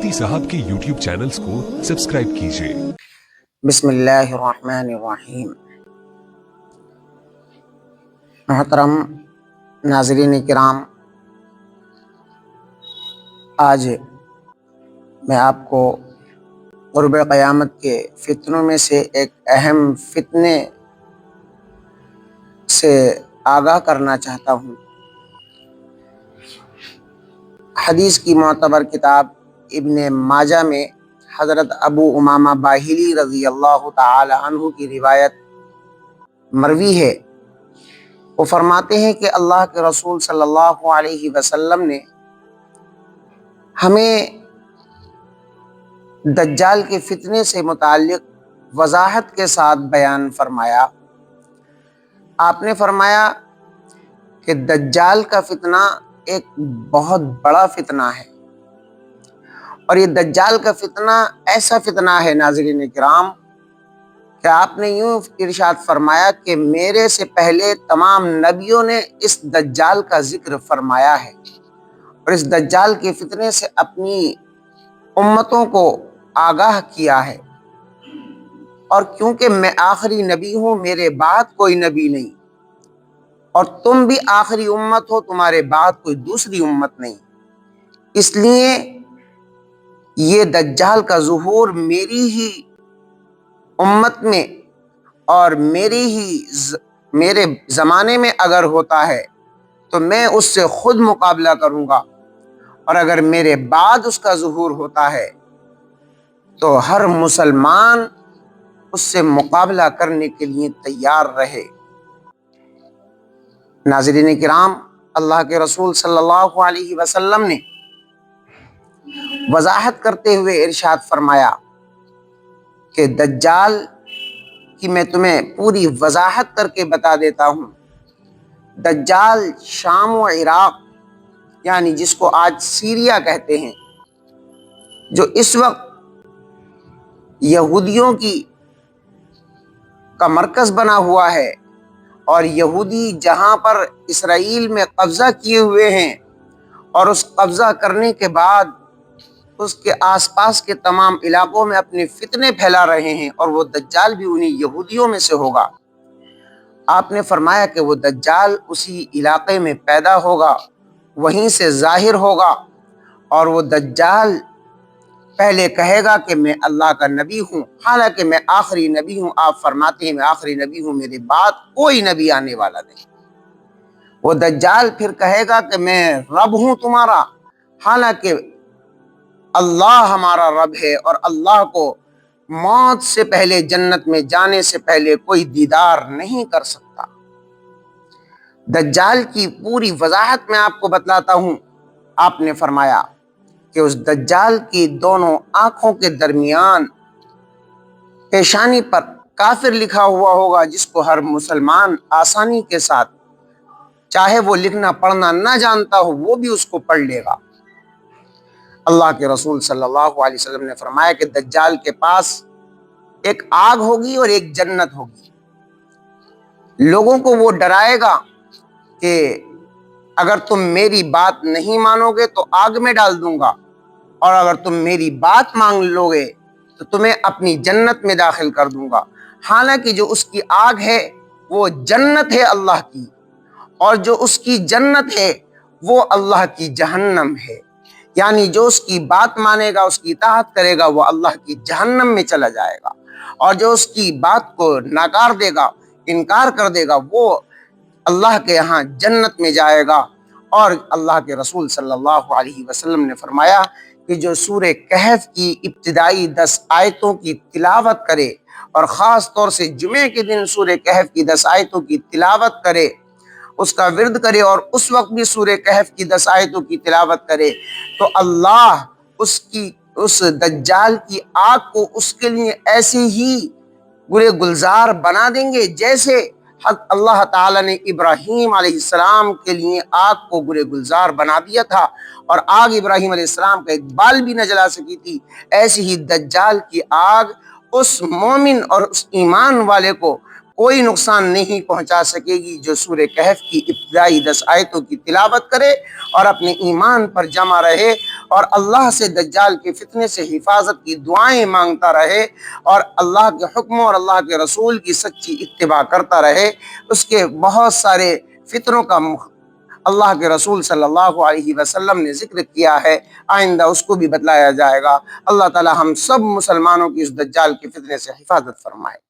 मुफ्ती साहब के YouTube channels को सब्सक्राइब कीजिए। बिस्मिल्लाहिर्रहमानिर्रहीम। मोहतरम नाज़रीन किराम, आज मैं आपको क़ुर्ब क़यामत के फितनों में से एक अहम फितने से आगाह करना चाहता हूँ। हदीस की मोतबर किताब इब्न माजा में हज़रत अबू उमामा बाहिली रज़ी अल्लाह ताला अन्हु की रिवायत मरवी है। वो फरमाते हैं कि अल्लाह के रसूल सल्लल्लाहु अलैहि वसल्लम ने हमें दज्जाल के फितने से मुताल्लिक़ वज़ाहत के साथ बयान फरमाया। आपने फरमाया कि दज्जाल का फितना एक बहुत बड़ा फितना है, और ये दज्जाल का फितना ऐसा फितना है नाज़रीन किराम कि आपने यूँ इरशाद फरमाया कि मेरे से पहले तमाम नबियों ने इस दज्जाल का जिक्र फरमाया है और इस दज्जाल के फितने से अपनी उम्मतों को आगाह किया है। और क्योंकि मैं आखिरी नबी हूँ, मेरे बाद कोई नबी नहीं, और तुम भी आखिरी उम्मत हो, तुम्हारे बाद कोई दूसरी उम्मत नहीं, इसलिए ये दज्जाल का ज़ुहूर मेरी ही उम्मत में और मेरे ज़माने में अगर होता है तो मैं उससे खुद मुकाबला करूँगा, और अगर मेरे बाद उसका ज़ुहूर होता है तो हर मुसलमान उससे मुकाबला करने के लिए तैयार रहे। नाज़रीन किराम, अल्लाह के रसूल सल्लल्लाहु अलैहि वसल्लम ने वज़ाहत करते हुए इरशाद फरमाया कि दज्जाल की मैं तुम्हें पूरी वज़ाहत करके बता देता हूँ। दज्जाल शाम व इराक़, यानी जिसको आज सीरिया कहते हैं, जो इस वक्त यहूदियों का मरकज़ बना हुआ है, और यहूदी जहाँ पर इसराइल में कब्ज़ा किए हुए हैं और उस कब्ज़ा करने के बाद उसके आसपास के तमाम इलाकों में अपने फितने फैला रहे हैं, और वो दज्जाल भी उन्हीं यहूदियों में से होगा। आपने फरमाया कि वो दज्जाल उसी इलाके में पैदा होगा, वहीं से ज़ाहिर होगा, और वो दज्जाल पहले कहेगा कि मैं अल्लाह का नबी हूँ, हालांकि मैं आखिरी नबी हूँ। आप फरमाते हैं मैं आखिरी नबी हूँ, मेरे बाद कोई नबी आने वाला नहीं। वो दज्जाल फिर कहेगा कि मैं रब हूँ तुम्हारा, हालांकि अल्लाह हमारा रब है, और अल्लाह को मौत से पहले, जन्नत में जाने से पहले कोई दीदार नहीं कर सकता। दज्जाल की पूरी वजाहत मैं आपको बतलाता हूँ। आपने फरमाया कि उस दज्जाल की दोनों आंखों के दरमियान पेशानी पर काफिर लिखा हुआ होगा, जिसको हर मुसलमान आसानी के साथ, चाहे वो लिखना पढ़ना ना जानता हो, वो भी उसको पढ़ लेगा। अल्लाह के रसूल सल्लल्लाहु अलैहि वसल्लम ने फरमाया कि दज्जाल के पास एक आग होगी और एक जन्नत होगी। लोगों को वो डराएगा कि अगर तुम मेरी बात नहीं मानोगे तो आग में डाल दूंगा, और अगर तुम मेरी बात मान लोगे तो तुम्हें अपनी जन्नत में दाखिल कर दूंगा। हालांकि जो उसकी आग है वो जन्नत है अल्लाह की, और जो उसकी जन्नत है वो अल्लाह की जहन्नम है। यानी जो उसकी बात मानेगा, उसकी इताअत करेगा, वो अल्लाह की जहन्नम में चला जाएगा, और जो उसकी बात को नकार देगा, इनकार कर देगा, वो अल्लाह के यहाँ जन्नत में जाएगा। और अल्लाह के रसूल सल्लल्लाहु अलैहि वसल्लम ने फरमाया कि जो सूरह कहफ की इब्तिदाई 10 आयतों की तिलावत करे, और ख़ास तौर से जुमे के दिन सूरह कहफ की 10 आयतों की तिलावत करे, उसका विर्द करे, और उस वक्त भी सूरह कहफ की 10 आयतों की तिलावत करे, तो अल्लाह उस दज्जाल की आग को उसके लिए ऐसे ही गुरे गुलजार बना देंगे जैसे अल्लाह ताला ने इब्राहीम अलैहिस्सलाम के लिए आग को गुरे गुलजार बना दिया था, और आग इब्राहीम अलैहिस्सलाम का एक बाल भी न जला सकी थी। ऐसी ही दज्जाल की आग उस मोमिन और उस ईमान वाले को कोई नुकसान नहीं पहुंचा सकेगी जो सूरह कहफ की इब्तिदाई 10 आयतों की तिलावत करे और अपने ईमान पर जमा रहे اور اللہ سے دجال کے فتنے سے حفاظت کی دعائیں مانگتا رہے اور اللہ کے حکموں اور اللہ کے رسول کی سچی اتباع کرتا رہے، اس کے بہت سارے فتنوں کا اللہ کے رسول صلی اللہ علیہ وسلم نے ذکر کیا ہے، آئندہ اس کو بھی بتلایا جائے گا۔ اللہ تعالی ہم سب مسلمانوں کی اس دجال کے فتنے سے حفاظت فرمائے۔